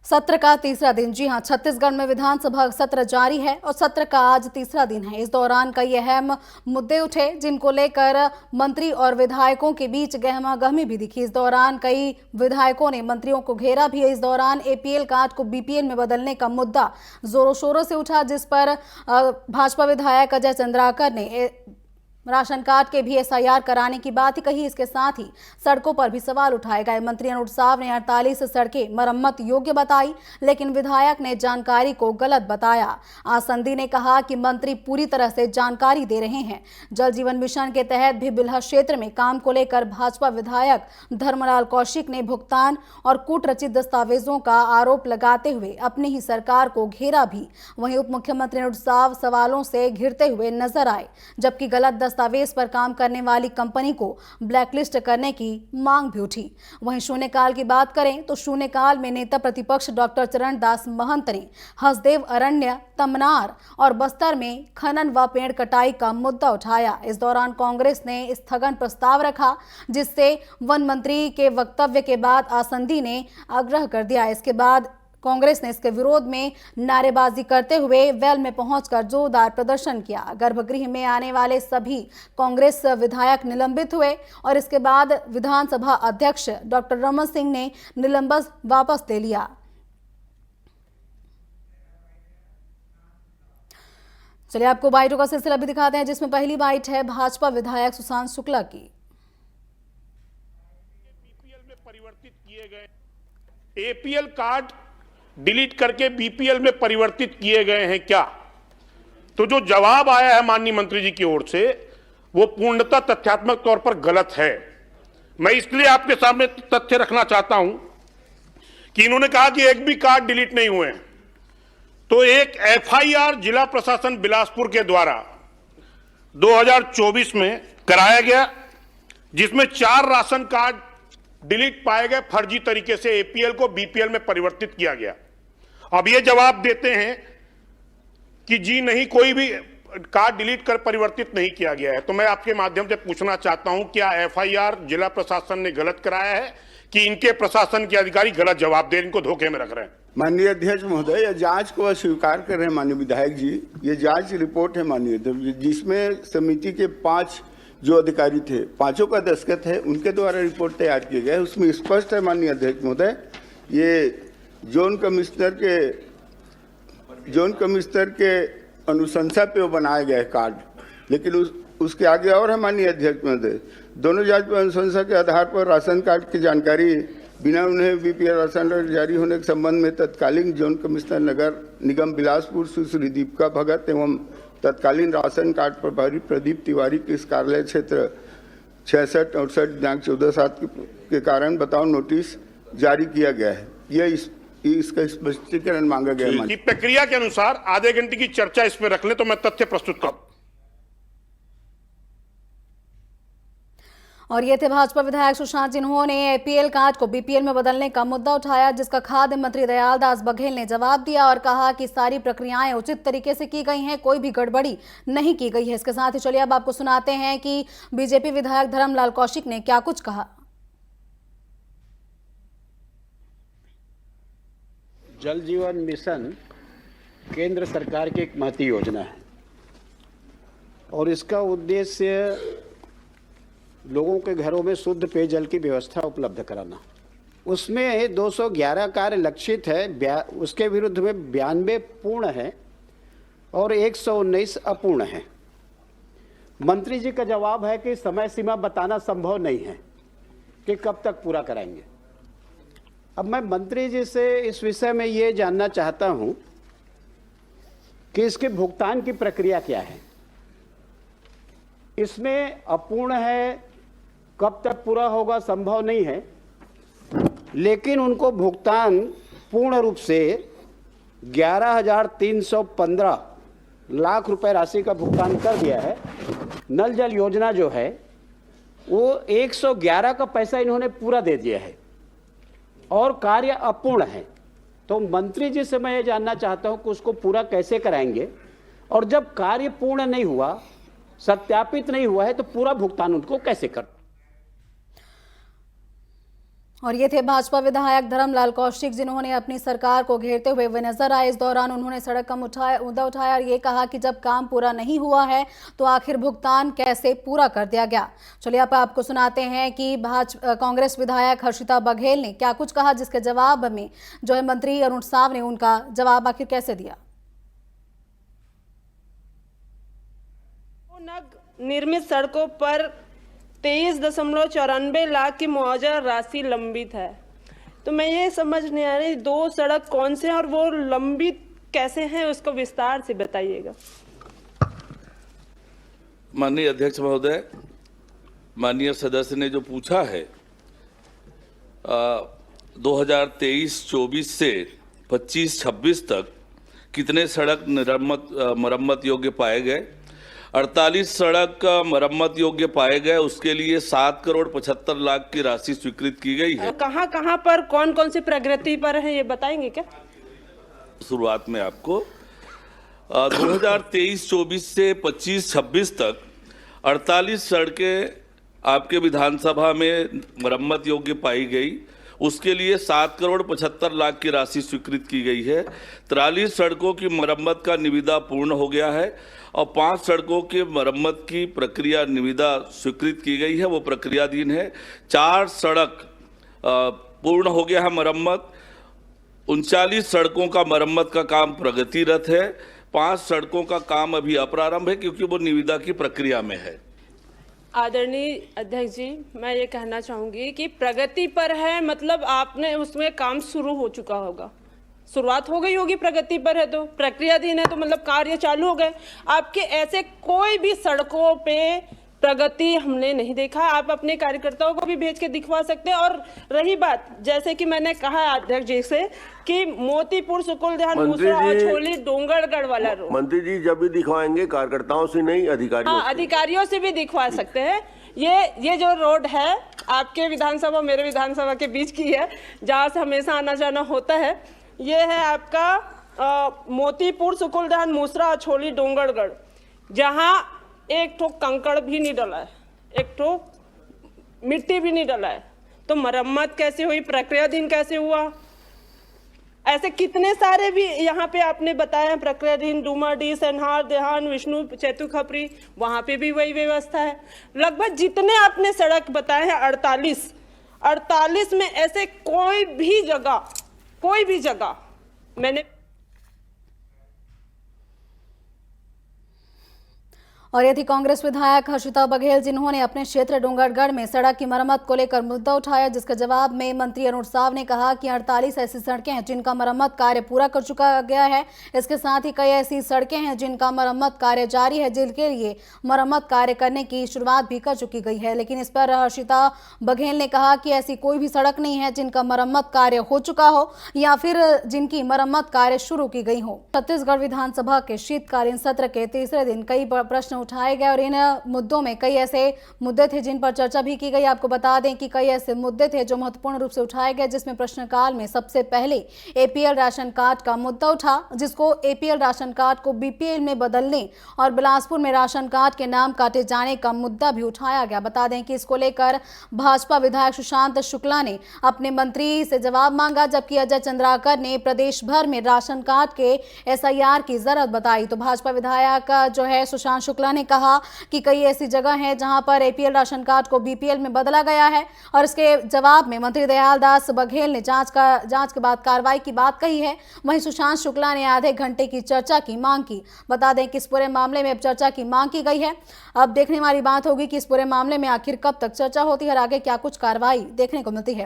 सत्र का तीसरा दिन। जी हां, छत्तीसगढ़ में विधानसभा सत्र जारी है और सत्र का आज तीसरा दिन है। इस दौरान कई अहम मुद्दे उठे जिनको लेकर मंत्री और विधायकों के बीच गहमागहमी भी दिखी। इस दौरान कई विधायकों ने मंत्रियों को घेरा भी है। इस दौरान एपीएल कार्ड को बीपीएल में बदलने का मुद्दा जोरों शोरों से उठा, जिस पर भाजपा विधायक अजय चंद्राकर ने राशन कार्ड के भी एसआईआर कराने की बात ही कही। इसके साथ ही सड़कों पर भी सवाल उठाए गए। मंत्री अनुज साव ने 48 सड़कें मरम्मत योग्य बताई, लेकिन विधायक ने जानकारी को गलत बताया। आसंदी ने कहा कि मंत्री पूरी तरह से जानकारी दे रहे हैं। जल जीवन मिशन के तहत भी बिल्हा क्षेत्र में काम को लेकर भाजपा विधायक धर्मलाल कौशिक ने भुगतान और कूट रचित दस्तावेजों का आरोप लगाते हुए अपनी ही सरकार को घेरा भी। वहीं उप मुख्यमंत्री अनुज साव सवालों से घिरते हुए नजर आए, जबकि गलत दस्तावेज पर काम करने वाली कंपनी को ब्लैकलिस्ट करने की मांग भी उठी। वहीं शून्यकाल की बात करें तो शून्यकाल में नेता प्रतिपक्ष डॉक्टर चरणदास महंत ने हसदेव अरण्य, तमनार और बस्तर में खनन व पेड़ कटाई का मुद्दा उठाया। इस दौरान कांग्रेस ने स्थगन प्रस्ताव रखा, जिससे वन मंत्री के वक्तव्य के बाद आसंदी ने आग्रह कर दिया। इसके बाद कांग्रेस ने इसके विरोध में नारेबाजी करते हुए वेल में पहुंचकर जोरदार प्रदर्शन किया। गर्भगृह में आने वाले सभी कांग्रेस विधायक निलंबित हुए और इसके बाद विधानसभा अध्यक्ष डॉक्टर रमन सिंह ने निलंबन वापस ले लिया। चलिए आपको बाइटों का सिलसिला भी दिखाते हैं, जिसमें पहली बाइट है भाजपा विधायक सुशांत शुक्ला की। बीपीएल में परिवर्तित किए गए एपीएल कार्ड डिलीट करके बीपीएल में परिवर्तित किए गए हैं क्या? तो जो जवाब आया है माननीय मंत्री जी की ओर से वो पूर्णतः तथ्यात्मक तौर पर गलत है। मैं इसलिए आपके सामने तथ्य रखना चाहता हूं कि इन्होंने कहा कि एक भी कार्ड डिलीट नहीं हुए। तो एक एफआईआर जिला प्रशासन बिलासपुर के द्वारा 2024 में कराया गया, जिसमें 4 राशन कार्ड डिलीट पाए गए, फर्जी तरीके से एपीएल को बीपीएल में परिवर्तित किया गया। अब ये जवाब देते हैं कि जी नहीं, कोई भी कार्ड डिलीट कर परिवर्तित नहीं किया गया है। तो मैं आपके माध्यम से पूछना चाहता हूं, क्या एफआईआर जिला प्रशासन ने गलत कराया है कि इनके प्रशासन के अधिकारी गलत जवाब दे इनको धोखे में रख रहे हैं? माननीय अध्यक्ष महोदय, यह जांच को अस्वीकार कर रहे हैं माननीय विधायक जी। ये जांच रिपोर्ट है माननीय, जिसमें समिति के 5 जो अधिकारी थे, 5 का दस्तखत है, उनके द्वारा रिपोर्ट तैयार किया गया है। उसमें स्पष्ट है माननीय अध्यक्ष महोदय, ये जोन कमिश्नर के अनुशंसा पे वो बनाया गया है कार्ड, लेकिन उसके आगे और है माननीय अध्यक्ष महोदय, दोनों जांच पर अनुशंसा के आधार पर राशन कार्ड की जानकारी बिना उन्हें बीपीएल राशन कार्ड जारी होने के संबंध में तत्कालीन जोन कमिश्नर नगर निगम बिलासपुर सुश्री दीपिका भगत एवं तत्कालीन राशन कार्ड प्रभारी प्रदीप तिवारी के इस कार्यालय क्षेत्र 6668 दिनांक 14/7 के कारण बताओ नोटिस जारी किया गया है। यह इसका स्पष्टीकरण मांगा गया है। की प्रक्रिया के अनुसार आधे घंटे की चर्चा इस पर रख ले तो मैं तथ्य प्रस्तुत करूं। और ये थे भाजपा विधायक सुशांत, जिन्होंने एपीएल कार्ड को बीपीएल में बदलने का मुद्दा उठाया, जिसका खाद्य मंत्री दयालदास बघेल ने जवाब दिया और कहा कि सारी प्रक्रियाएं उचित तरीके से की गई हैं, कोई भी गड़बड़ी नहीं की गई है। इसके साथ ही चलिए अब आपको सुनाते हैं कि बीजेपी विधायक धर्मलाल कौशिक ने क्या कुछ कहा। जल जीवन मिशन केंद्र सरकार की एक महती योजना है और इसका उद्देश्य लोगों के घरों में शुद्ध पेयजल की व्यवस्था उपलब्ध कराना। उसमें 211 कार्य लक्षित है, उसके विरुद्ध में 92 पूर्ण है और 119 अपूर्ण है। मंत्री जी का जवाब है कि समय सीमा बताना संभव नहीं है कि कब तक पूरा कराएंगे। अब मैं मंत्री जी से इस विषय में ये जानना चाहता हूं कि इसके भुगतान की प्रक्रिया क्या है। इसमें अपूर्ण है, कब तक पूरा होगा संभव नहीं है, लेकिन उनको भुगतान पूर्ण रूप से 11,315 लाख रुपए राशि का भुगतान कर दिया है। नल जल योजना जो है वो 111 का पैसा इन्होंने पूरा दे दिया है और कार्य अपूर्ण है। तो मंत्री जी से मैं ये जानना चाहता हूं कि उसको पूरा कैसे कराएंगे और जब कार्य पूर्ण नहीं हुआ, सत्यापित नहीं हुआ है, तो पूरा भुगतान उनको कैसे कर। और ये थे भाजपा विधायक धर्मलाल कौशिक, जिन्होंने अपनी सरकार को घेरते हुए नजर आए। इस दौरान उन्होंने सड़क का मुद्दा उठाया और ये कहा कि जब काम पूरा नहीं हुआ है तो आखिर भुगतान कैसे पूरा कर दिया गया। चलिए अब आपको सुनाते हैं कि कांग्रेस विधायक हर्षिता बघेल ने क्या कुछ कहा, जिसके जवाब में जो है मंत्री अरुण साव ने उनका जवाब आखिर कैसे दिया। निर्मित सड़कों पर 23.94 लाख की मुआवजा राशि लंबित है। तो मैं ये समझ नहीं आ रही 2 सड़क कौन से हैं और वो लंबित कैसे हैं, उसको विस्तार से बताइएगा। माननीय अध्यक्ष महोदय, माननीय सदस्य ने जो पूछा है 2023-24 से 25-26 तक कितने सड़क मरम्मत योग्य पाए गए। 48 सड़क मरम्मत योग्य पाए गए, उसके लिए 7 करोड़ 75 लाख की राशि स्वीकृत की गई है। कहाँ कहाँ पर कौन कौन सी प्रगति पर है ये बताएंगे क्या? शुरुआत में आपको 2023-24 से 25-26 तक 48 सड़कें आपके विधानसभा में मरम्मत योग्य पाई गई, उसके लिए 7 करोड़ 75 लाख की राशि स्वीकृत की गई है। 43 सड़कों की मरम्मत का निविदा पूर्ण हो गया है और 5 सड़कों के मरम्मत की प्रक्रिया निविदा स्वीकृत की गई है, वो प्रक्रियाधीन है। 4 सड़क पूर्ण हो गया है मरम्मत। 39 सड़कों का मरम्मत का काम प्रगतिरत है। 5 सड़कों का काम अभी अप्रारंभ है क्योंकि वो निविदा की प्रक्रिया में है। आदरणीय अध्यक्ष जी, मैं ये कहना चाहूंगी कि प्रगति पर है मतलब आपने उसमें काम शुरू हो चुका होगा, शुरुआत हो गई होगी। प्रगति पर है तो प्रक्रियाधीन है तो मतलब कार्य चालू हो गए। आपके ऐसे कोई भी सड़कों पे प्रगति हमने नहीं देखा। आप अपने कार्यकर्ताओं को भी भेज के दिखवा सकते हैं। और रही बात, जैसे कि मैंने कहा अध्यक्ष जी से कि मोतीपुर सुकुलध्यान मूसरा और छोली डोंगरगढ़ वाला रोड, मंत्री जी जब भी दिखवाएंगे कार्यकर्ताओं से नहीं अधिकारियों से। अधिकारियों से भी दिखवा सकते हैं। ये जो रोड है आपके विधानसभा मेरे विधानसभा के बीच की है, जहाँ से हमेशा आना जाना होता है। ये है आपका मोतीपुर सुकुलध्यान मूसरा और छोली डोंगरगढ़, जहाँ एक ठो कंकड़ भी नहीं डला है, एक ठो मिट्टी भी नहीं डला है। तो मरम्मत कैसे हुई, प्रक्रियाधीन कैसे हुआ? ऐसे कितने सारे भी यहाँ पे आपने बताया है प्रक्रियाधीन, डूमाडी, सनहार, देहान, विष्णु, चैतु खपरी, वहाँ पे भी वही व्यवस्था है। लगभग जितने आपने सड़क बताए हैं 48 में ऐसे कोई भी जगह मैंने। और ये थी कांग्रेस विधायक हर्षिता बघेल, जिन्होंने अपने क्षेत्र डोंगरगढ़ में सड़क की मरम्मत को लेकर मुद्दा उठाया, जिसके जवाब में मंत्री अरुण साव ने कहा कि 48 ऐसी सड़कें हैं जिनका मरम्मत कार्य पूरा कर चुका गया है। इसके साथ ही कई ऐसी सड़कें हैं जिनका मरम्मत कार्य जारी है, जिनके लिए मरम्मत कार्य करने की शुरुआत भी कर चुकी गई है। लेकिन इस पर हर्षिता बघेल ने कहा कि ऐसी कोई भी सड़क नहीं है जिनका मरम्मत कार्य हो चुका हो या फिर जिनकी मरम्मत कार्य शुरू की गई हो। छत्तीसगढ़ विधानसभा के शीतकालीन सत्र के तीसरे दिन कई प्रश्न उठाए गए और इन मुद्दों में कई ऐसे मुद्दे थे जिन पर चर्चा भी की गई। आपको बता दें कि कई ऐसे मुद्दे थे जो महत्वपूर्ण रूप से उठाए गए, जिसमें प्रश्नकाल में सबसे पहले एपीएल राशन कार्ड का मुद्दा उठा, जिसको एपीएल राशन कार्ड को बीपीएल में बदलने और बिलासपुर में राशन कार्ड के नाम काटे जाने का मुद्दा भी उठाया गया। बता दें कि इसको लेकर भाजपा विधायक सुशांत शुक्ला ने अपने मंत्री से जवाब मांगा, जबकि अजय चंद्राकर ने प्रदेश भर में राशन कार्ड के एसआईआर की जरूरत बताई। तो भाजपा विधायक जो है सुशांत शुक्ला ने कहा कि कई ऐसी जगह हैं जहां पर एपीएल राशन कार्ड को बीपीएल में बदला गया है और इसके जवाब में मंत्री दयालदास बघेल ने जांच के बाद कार्रवाई की बात कही है। वहीं सुशांत शुक्ला ने आधे घंटे की चर्चा की मांग की। बता दें कि इस पूरे मामले में अब चर्चा की मांग की गई है। अब देखने वाली बात होगी कि इस पूरे मामले में आखिर कब तक चर्चा होती है और आगे क्या कुछ कार्रवाई देखने को मिलती है।